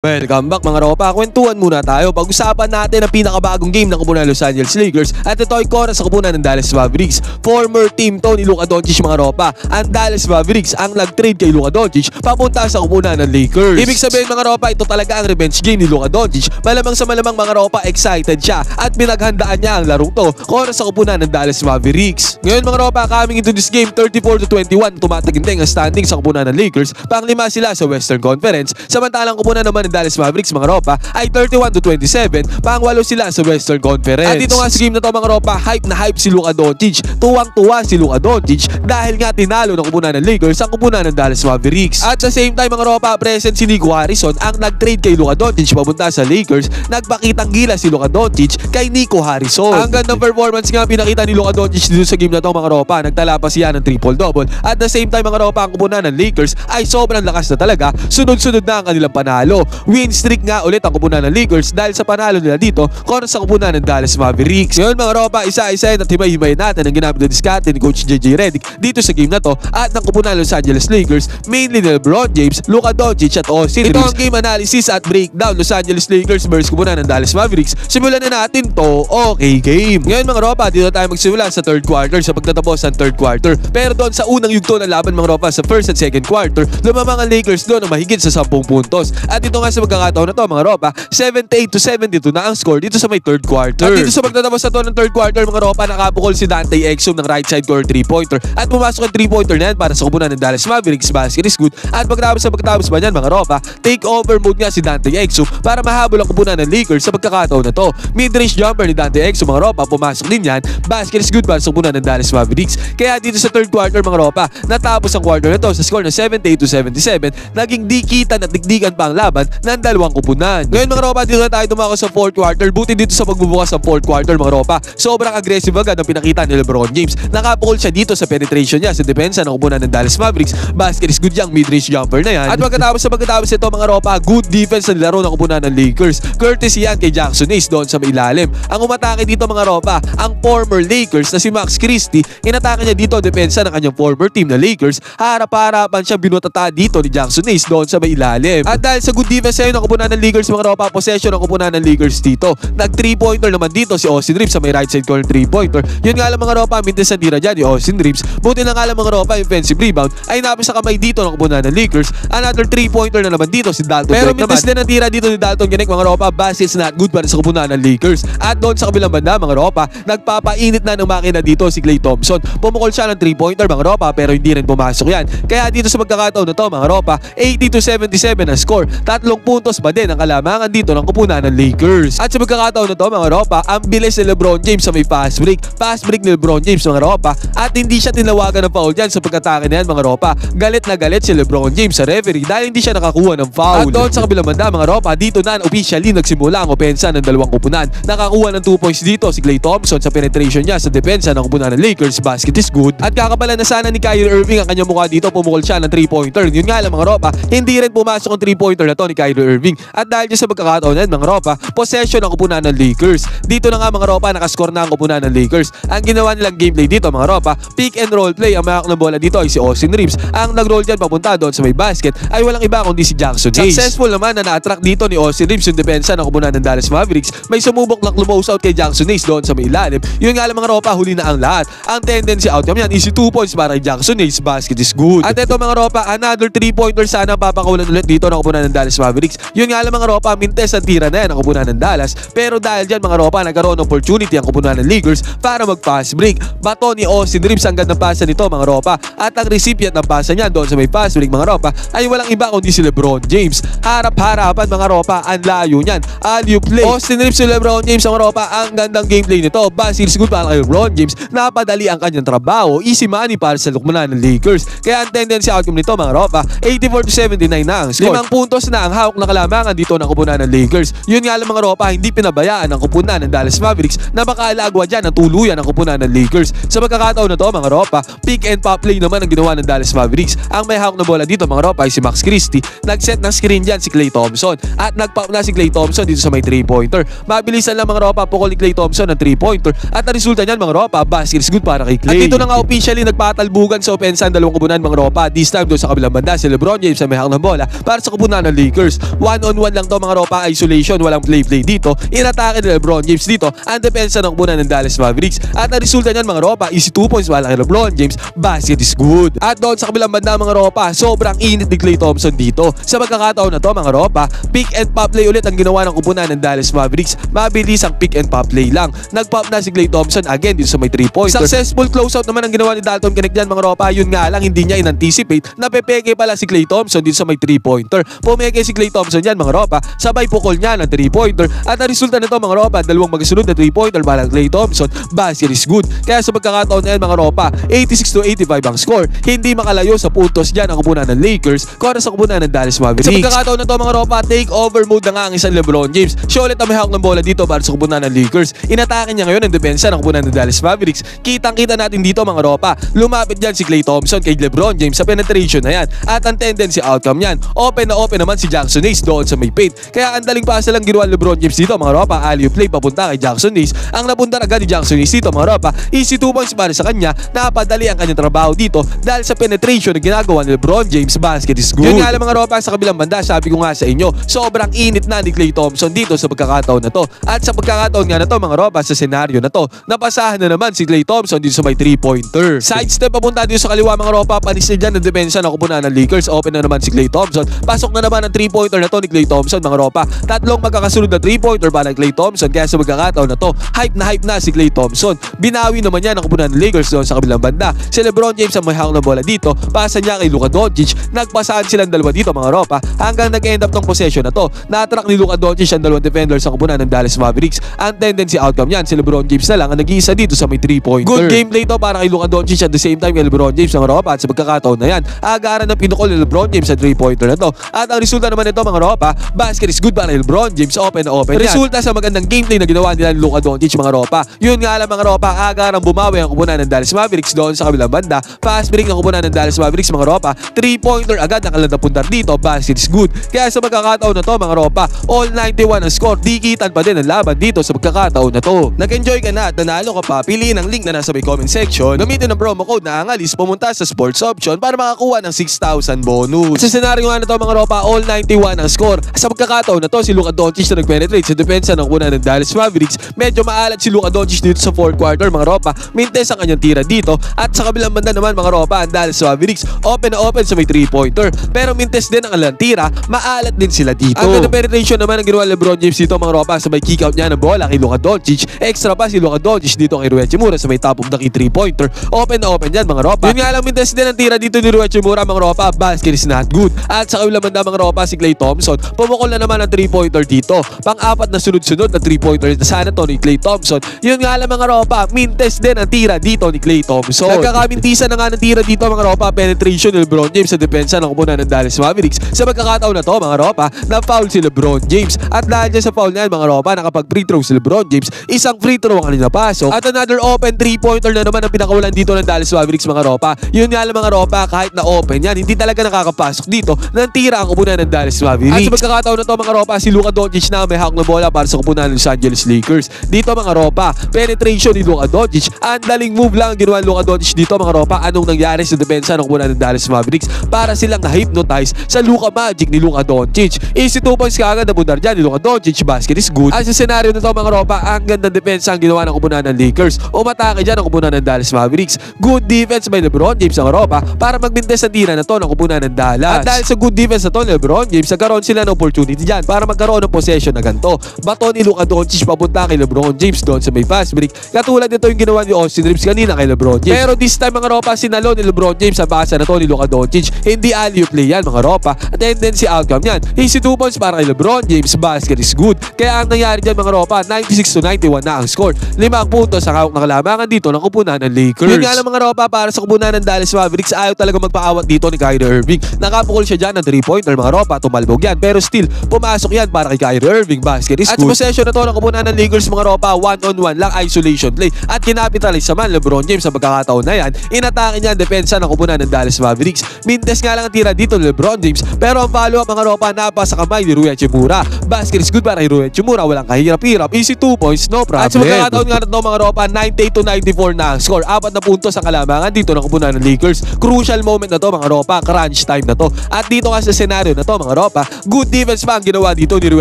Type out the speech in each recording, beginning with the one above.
Welcome back mga ropa, kwentuhan muna tayo. Pag-usapan natin ang pinakabagong game ng kupunan ng Los Angeles Lakers at ito ay kora sa kupunan ng Dallas Mavericks. Former team to ni Luka Doncic mga ropa. Ang Dallas Mavericks ang nag-trade kay Luka Doncic papunta sa kupunan ng Lakers. Ibig sabihin mga ropa, ito talaga ang revenge game ni Luka Doncic. Malamang sa malamang mga ropa, excited siya at pinaghandaan niya ang larong to kora sa kupunan ng Dallas Mavericks. Ngayon mga ropa, coming into this game 34-21, tumataginting ang standing sa kupunan ng Lakers. Pang-5 sila sa Western Conference. Samantalang kupunan naman Dallas Mavericks mga ropa ay 31-27, pang-8 sila sa Western Conference. At dito nga sa game na to mga ropa, hype na hype si Luka Doncic. Tuwang-tuwa si Luka Doncic dahil nga tinalo ng kupunan ng Lakers ang kupunan ng Dallas Mavericks. At sa same time mga ropa, present si Nico Harrison ang nag-trade kay Luka Doncic papunta sa Lakers. Nagpakitang gila si Luka Doncic kay Nico Harrison. Ang gandang performance nga pinakita ni Luka Doncic dito sa game na to mga ropa. Nagtala pa siya ng triple-double. At the same time mga ropa, ang kupunan ng Lakers ay sobrang lakas na talaga. Sunod-sunod na ang kanilang panalo. Win streak nga ulit ang kupunan ng Lakers dahil sa panalo nila dito kontra sa kupunan ng Dallas Mavericks. Ngayon mga ropa, isa-isa at himay-himay natin ang ginamit na diskarte ni Coach JJ Redick dito sa game na to at ng kupunan ng Los Angeles Lakers, mainly ni LeBron James, Luka Doncic at Austin Reeves. Ito ang game analysis at breakdown Los Angeles Lakers versus kupunan ng Dallas Mavericks. Simulan na natin to, okay game. Ngayon mga ropa, dito tayo magsimula sa third quarter sa pagtatapos ng third quarter. Pero doon sa unang yugto ng laban mga ropa sa first at second quarter, lumamang ang Lakers doon ng mahigit sa 10 puntos. At ito nga sa magkakataon na to mga ropa, 78-72 na ang score dito sa may third quarter. At dito sa pagtatapos na to ng third quarter mga ropa, nakabukol si Dante Exum ng right side corner 3-pointer at pumasok ang 3-pointer na yan para sa kupunan ng Dallas Mavericks. Basket is good. At pagkatapos ba yan mga ropa, take over mode nga si Dante Exum para mahabol ang kupunan ng Lakers sa pagkakataon na to. Mid-range jumper ni Dante Exum mga ropa, pumasok din yan. Basket is good para sa kupunan ng Dallas Mavericks. Kaya dito sa third quarter mga ropa, natapos ang quarter na to sa score na 78-77. Naging dikitan at digdigan pa ang laban ng dalawang kupunan. Ngayon mga ropa, dito na tayo dumako sa fourth quarter. Buti dito sa pagbubukas ng fourth quarter mga ropa, sobrang aggressive agad ang pinakita ni LeBron James. Nakapukol siya dito sa penetration niya sa depensa ng kupunan ng Dallas Mavericks. Basket is good yung mid-range jumper na yan. At pagkatapos ito mga ropa, good defense na nilaro ng kupunan ng Lakers. Courtesy yan kay Jackson Hayes doon sa may ilalim. Ang umatake dito mga ropa, ang former Lakers na si Max Christie. Inatake niya dito depensa ng kanyang former team na Lakers. Harap-harapan siya binutata dito ni Jackson Hayes doon sa may ilalim. At dahil sa good defense ngayon ng kupunan ng Lakers mga ropa, possession ng kupunan ng Lakers dito. Nag 3-pointer naman dito si Austin Reeves sa may right side corner 3-pointer. Yun nga lang mga ropa, mintes na tira dyan ni Austin Reeves. Buti na nga lang mga ropa, offensive rebound ay napis sa kamay dito ng kupunan ng Lakers. Another 3-pointer na naman dito si Dalton. Pero mintes din ang tira dito ni Dalton Gnek mga ropa, baskets not good para sa kupunan ng Lakers. At doon sa kabilang banda mga ropa, nagpapainit na ng makina dito si Klay Thompson. Pumukol siya ng 3-pointer mga ropa pero hindi rin pumasok yan. Kaya dito sa magkakataon na to mga ropa, 80-77 ang score. 3 puntos ba din ang kalamangan dito ng kupunan ng Lakers. At sa magkakataon na to mga ropa, ang bilis ni LeBron James sa may fast break. Fast break ni LeBron James mga ropa at hindi siya tinawagan ng foul dyan sa pagkatake na yan mga ropa. Galit na galit si LeBron James sa referee dahil hindi siya nakakuha ng foul. At doon sa kabilang banda mga ropa, dito na officially nagsimula ang opensa ng dalawang kupunan. Nakakuha ng 2 points dito si Klay Thompson sa penetration niya sa depensa ng kupunan ng Lakers. Basket is good. At kakapalan na sana ni Kyrie Irving ang kanyang mukha dito, pumukol siya ng 3-pointer. Yun nga lang mga ropa, hindi rin pumasok ang 3-pointer na to ni Kyrie Irving. At dahil dyan sa pagkakataon yan mga ropa, possession ng kupunan ng Lakers. Dito na nga mga ropa, nakascore na ang kupunan ng Lakers. Ang ginawa nilang gameplay dito mga ropa, pick and roll play. Ang mayak ng bola dito ay si Austin Reeves. Ang nag-roll dyan papunta doon sa may basket ay walang iba kundi si Jackson Hayes. Successful naman na na-attract dito ni Austin Reeves yung depensa ng kupunan ng Dallas Mavericks. May sumubok na close out kay Jackson Hayes doon sa may ilalim. Yun nga lang mga ropa, huli na ang lahat. Ang tendency outcome yan, easy 2 points para kay Jackson Hayes. Basket is good. At ito mga ropa, another 3-pointer sana papakawalan ulit dito ng kupunan ng Dallas Mavericks. Yun nga lang mga ropa, mintes ang tira na yan ang kupunan ng Dallas. Pero dahil dyan mga ropa, nagkaroon ng opportunity ang kupunan ng Lakers para mag-pass break. Bato ni Austin Reeves ang gandang pasa nito mga ropa. At ang recipient ng pasa niya doon sa may pass break mga ropa ay walang iba kundi si LeBron James. Harap-harapan mga ropa, ang layo niyan. Alley-oop play. Austin Reeves si LeBron James mga ropa, ang gandang gameplay nito. Basket is good para kay LeBron James. Napadali ang kanyang trabaho. Easy money para sa kupunan ng Lakers. Kaya ang tendency outcome nito mga ropa, 84-79 na ang score. 5 puntos na ang hawak na kalamangan dito ng kupunan ng Lakers. Yun nga lang mga ropa, hindi pinabayaan ang kupunan ng Dallas Mavericks na makaalagwa dyan ang tuluyan ng kupunan ng Lakers. Sa pagkakataon na to mga ropa, pick and pop play naman ang ginawa ng Dallas Mavericks. Ang may hawak na bola dito mga ropa ay si Max Christie. Nag-set ng screen dyan si Klay Thompson at nag-pop na si Klay Thompson dito sa may 3-pointer. Mabilisan lang mga ropa, pukol ni Klay Thompson ng 3-pointer at ang resulta niyan mga ropa, basket is good para kay Klay. At dito na nga officially nagpatalbugan sa opensa ang dalawang kupunan mga ropa. This time doon sa kabilang banda si LeBron James ay may hawak ng bola para sa kupunan ng Lakers. Lakers. 1-on-1 lang to mga ropa, isolation, walang play dito. Inatake ni LeBron James dito ang depensa ng kupunan ng Dallas Mavericks. At ang resulta niyan mga ropa, easy 2 points wala kay LeBron James, basket is good. At doon sa kabilang banda mga ropa, sobrang init ni Klay Thompson dito. Sa pagkakataon na to mga ropa, pick and pop play ulit ang ginawa ng kupunan ng Dallas Mavericks. Mabilis ang pick and pop play lang. Nag-pop na si Klay Thompson again dito sa may 3-pointer. Successful closeout naman ang ginawa ni Dalton Connect dyan mga ropa. Yun nga lang, hindi niya in-anticipate na pepeke pala si Klay Thompson dito sa may 3-pointer. Pumeke si Klay Thompson dyan mga ropa, sabay pukol niya ng 3-pointer. At ang resulta nito mga ropa, dalawang magkasunod na 3-pointer balang Klay Thompson, basket is good. Kaya sa pagkakataon na yan mga ropa, 86-85 ang score. Hindi makalayo sa puntos dyan ang kupunan ng Lakers kontra sa kupunan ng Dallas Mavericks. Sa pagkakataon na to mga ropa, take over mode na nga ang isang LeBron James. Siya ulit ang may hawak ng bola dito para sa kupunan ng Lakers. Inatake niya ngayon ang depensa ng kupunan ng Dallas Mavericks. Kitang-kita natin dito mga ropa, lumapit dyan si Klay Thompson kay LeBron James sa penetration na yan. At ang tendency outcome yan, open na open naman si Jackson Hayes doon sa may paint. Kaya ang daling pasa lang ginawa LeBron James dito mga ropa, alley-oop play papunta kay Jackson Hayes. Ang napunta agad ni Jackson Hayes dito mga ropa, easy 2 points para sa kanya. Napadali ang kanyang trabaho dito dahil sa penetration na ginagawa ni LeBron James, basket is good. Yun nga lang mga ropa, sa kabilang banda, sabi ko nga sa inyo, sobrang init na ni Klay Thompson dito sa pagkakataon na to. At sa pagkakataon nga na to mga ropa, sa senaryo na to, napasahan na naman si Klay Thompson dito sa may 3-pointer. Sidestep papunta dito sa kaliwa mga ropa, panis na dyan ang depensa ng kupunan ng Lakers. Open na naman si Klay Thompson. Pasok na naman ang 3-pointer na to ni Klay Thompson mga ropa. Tatlong magkakasunod na 3-pointer para Klay Thompson. Kaya sa pagkakataon na to, hype na si Klay Thompson. Binawi naman yan ang kupunan ng Lakers doon sa kabilang banda. Si LeBron James ang may hawak ng bola dito. Pasa niya kay Luka Doncic. Nagpasaan silang dalawa dito mga ropa hanggang nag-end up tong possession na to. Na-attract ni Luka Doncic ang dalawang defenders sa kupunan ng Dallas Mavericks. Ang tendency outcome yan, si LeBron James na lang ang nag-iisa dito sa may 3-pointer. Good gameplay to para kay Luka Doncic at the same time kay LeBron James mga ropa. At sa pagkakataon na yan, agaran ng pinukol ni LeBron James sa 3-pointer na to. At ang resulta naman nito mga ropa, basket is good para kay LeBron James, open na open. Resulta sa magandang gameplay na ginawa nila ni Luka Doncic mga ropa. Yun nga lang mga ropa, agarang bumawi ang kupunan ng Dallas Mavericks doon sa kabilang banda. Fast break ng kupunan ng Dallas Mavericks mga ropa, 3-pointer agad ang kalad na puntar dito, basket is good. Kaya sa magkakataon na to mga ropa, all 91 ang score, dikitan pa din ang laban dito sa pagkakataon na to. Nag-enjoy ka na at nanalo ka pa, piliin ang link na nasa may comment section. Gamitin ang promo code na ANGALIS, pumunta sa sports option para makakuha ng 6,000 bonus. Sa senaryo nga na to mga ropa, all 91 ang score. Sa pagkakataon na to, si Luka Doncic na nag-penetrate sa depensa ng kupunan ng Dallas Mavericks. Medyo maalat si Luka Doncic dito sa 4th quarter mga ropa, mintes ang kanyang tira dito. At sa kabilang banda naman mga ropa, ang Dallas Mavericks open na open sa may 3-pointer. Pero mintes din ang kanilang tira, maalat din sila dito. Ang ganda penetration naman ang ginawa LeBron James dito mga ropa sa may kick out niya ng bola kay Luka Doncic. Extra pa si Luka Doncic dito kay Rui Hachimura sa may top of the key 3-pointer. Open na open yan mga ropa. Yun nga lang, mintes din ang tira dito ni Rui Hachimura mga ropa, basket is not good. At sa kabilang banda mga ropa, si Klay Thompson pumukol na naman ang 3-pointer dito. Pang-apat na sunod-sunod na 3-pointer na sana to ni Klay Thompson. Yun nga lang mga ropa, mintes din ang tira dito ni Klay Thompson. Nagkakamintisan na nga ng tira dito mga ropa, penetration ni LeBron James sa depensa ng kupunan ng Dallas Mavericks. Sa pagkakataon na to mga ropa, na-foul si LeBron James. At dahil dyan sa foul na yan mga ropa, nakapag-free throw si LeBron James. Isang free throw ang kanina pasok. At another open 3-pointer na naman ang pinakawalan dito ng Dallas Mavericks mga ropa. Yun nga lang mga ropa, kahit na open yan, hindi talaga nakakapasok dito ng tira ang kupunan ng Dallas Mavericks. At sa pagkakataon na to mga ropa, si Luka Doncic na may hawak na bola para sa kupunan ng Los Angeles Lakers. Dito mga ropa, penetration ni Luka Doncic. Ang daling move lang ang ginawa ni Luka Doncic dito mga ropa. Anong nangyari sa depensa ng kupunan ng Dallas Mavericks para silang na-hypnotize sa Luka Magic ni Luka Doncic. Easy 2 points kaagad na bundar dyan ni Luka Doncic, basket is good. At sa senaryo na to mga ropa, ang gandang depensa ang ginawa ng kupunan ng Lakers. Umatake dyan ang kupunan ng Dallas Mavericks. Good defense by LeBron James ang ropa para magbintes ang tira na to ng kupunan ng Dallas. At dahil sa good defense na to ni LeBron James, nagkaroon sila ng opportunity dyan para magkaroon ng possession na ganito. Bato ni Luka Doncic papunta kay LeBron James doon sa may fast break. Katulad nito yung ginawa ni Austin Reeves kanina kay LeBron James. Pero this time mga ropa, sinalo ni LeBron James sa basa na to ni Luka Doncic. Hindi alley-oop play yan mga ropa. At tendency outcome yan, easy 2 points para kay LeBron James, basket is good. Kaya ang nangyari dyan mga ropa, 96-91 na ang score. 5 puntos sa hawak na kalamangan dito ng kupunan ng Lakers. Yun nga lang mga ropa, para sa kupunan ng Dallas Mavericks, ayaw talaga magpaawat dito ni Kyrie Irving. Nakapukol siya dyan ng 3-pointer mga ropa, tumalbog yan. Pero still, pumasok yan para kay Kyrie Irving, basket is good. At sa possession na to ng kupunan ng Lakers mga ropa, 1-on-1 lang, isolation play. At kinapitalize naman LeBron James sa pagkakataon na yan. Inatake niya ang depensa ng kupunan ng Dallas Mavericks. Mintes nga lang ang tira dito ni LeBron James. Pero ang follow-up mga ropa, napasa kamay ni Rui Hachimura. Basket is good para kay Rui Hachimura, walang kahirap-hirap. Easy 2 points, no problem. At sa pagkakataon nga na to mga ropa, 98-94 na ang score. 4 na puntos ang kalamangan dito ng kupunan ng Lakers. Crucial moment na to mga ropa, crunch time na to. At dito nga sa senaryo na to mga ropa. Good defense pa ang ginawa dito ni Rui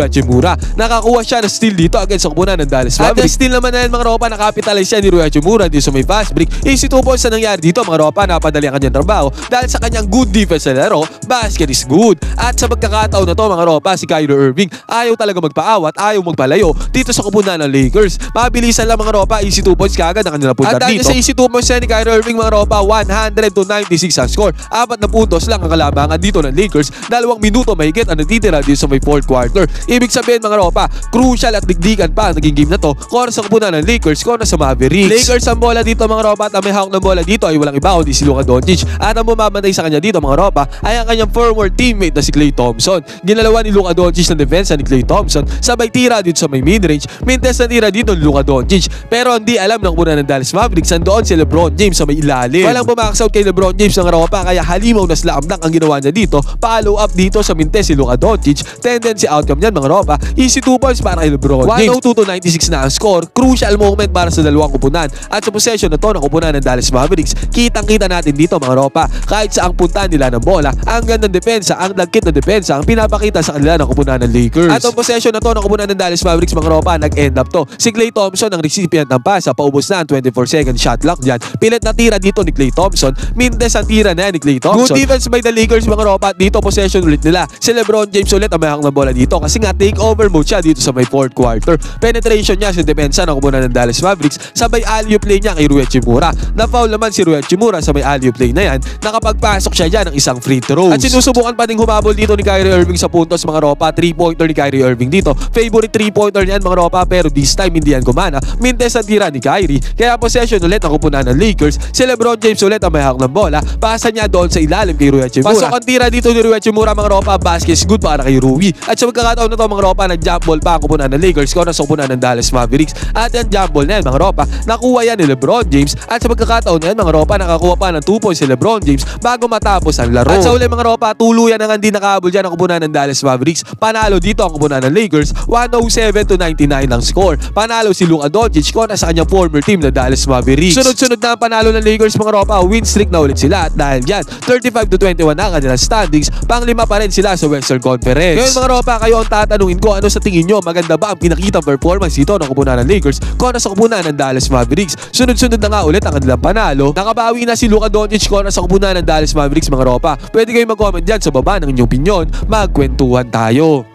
Hachimura. Nakakuha siya ng steal dito against sa kupunan ng Dallas Mavericks. At ang steal naman na yan mga ropa, nakapitalize siya ni Rui Hachimura dito sa may fast break. Easy 2 points na nangyari dito mga ropa, napadali ang kanyang trabaho dahil sa kanyang good defense na laro, basket is good. At sa magkakataon na to mga ropa, si Kyrie Irving ayaw talaga magpaawat, ayaw magpalayo dito sa kupunan ng Lakers. Mabilisan lang mga ropa, easy 2 points kagad ang kanilang punta dito. At dahil sa easy 2 points ni Kyrie Irving mga ropa, 100-96 ang score. 4 na puntos lang ang kalabangan dito ng Lakers. 2 minuto mahigit ang natitira dito sa may fourth quarter. Ibig sabihin mga ropa, crucial at digdigan pa ang naging game na to. Kora sa kupunan ng Lakers, kora sa Mavericks. Lakers ang bola dito mga ropa, at ang may hawak ng bola dito ay walang iba kundi si Luka Doncic. At ang bumabantay sa kanya dito mga ropa ay ang kanyang former teammate na si Klay Thompson. Ginalawa ni Luka Doncic ng defense ni Klay Thompson. Sabay tira dito sa may midrange. Mintes na tira dito ni Luka Doncic. Pero hindi alam ng kupunan ng Dallas Mavericks, nandoon si LeBron James sa may ilalim. Walang bumax out kay LeBron James ng ropa, kaya halimaw na slam dunk ang ginawa niya dito. Follow up dito sa mintes si Luka Doncic. Tendency outcome niyan mga ropa, easy 2 points para kay LeBron James. 102-96 na ang score. Crucial moment para sa dalawang kupunan. At sa possession na to ng kupunan ng Dallas Mavericks, kitang-kita natin dito mga ropa, kahit sa ang punta nila ng bola, ang gandang depensa, ang lagkit na depensa ang pinapakita sa kanila ng kupunan ng Lakers. At ang possession na to ng kupunan ng Dallas Mavericks mga ropa, nag-end up to. Si Klay Thompson ang recipient ng pasa, paubos na ang 24-second shot clock dyan. Pilit na tira dito ni Klay Thompson. Mintes ang tira na ni Klay Thompson. Good defense by the Lakers mga ropa. Dito possession ulit nila. Si LeBron James ulit ang mayahak ng bola dito kasi nga take over mode siya dito sa may fourth quarter. Penetration niya sa depensa ng kupunan ng Dallas Mavericks. Sabay alley-oop play niya kay Rui Hachimura. Na-foul naman si Rui Hachimura sa may alley-oop play na yan. Nakapagpasok siya dyan ng isang free throws. At sinusubukan pa ding humabol dito ni Kyrie Irving sa puntos mga ropa. 3-pointer ni Kyrie Irving dito. Favorite 3-pointer niyan mga ropa, pero this time hindi yan gumana. Mintes ang tira ni Kyrie. Kaya possession ulit ng kupunan ng Lakers. Si LeBron James ulit ang mayahak ng bola. Pasa niya doon sa ilalim kay Rui Hachimura. Pasok ang tira dito ni Rui Hachimura mga ropa. Basket is good para kay Rui. At sa magkakataon na to mga ropa, nag-jump ball pa ang kupunan ng Lakers kung sa kupunan ng Dallas Mavericks. At yung jump ball na yan mga ropa, nakuha yan ni LeBron James. At sa magkakataon na yan mga ropa, nakakuha pa ng 2 points si LeBron James bago matapos ang laro. At sa uli mga ropa, tuluyan na nga hindi nakahabol dyan ang kupunan ng Dallas Mavericks. Panalo dito ang kupunan ng Lakers, 107-99 ang score. Panalo si Luka Doncic kung sa kanyang former team na Dallas Mavericks. Sunod-sunod na ang panalo ng Lakers mga ropa, win streak na ulit sila. At dahil dyan, 35-21 na ang kanilang standings, pang-5 pa rin sila sa Western Conference. Ngayon mga ropa, kayo ang tatanungin ko, ano sa tingin nyo? Maganda ba ang pinakitang performance dito ng kupunan ng Lakers kung sa kupunan ng Dallas Mavericks? Sunod-sunod na nga ulit ang kanilang panalo. Nakabawi na si Luka Doncic kung sa kupunan ng Dallas Mavericks mga ropa. Pwede kayong mag-comment dyan sa baba ng inyong opinion. Magkwentuhan tayo.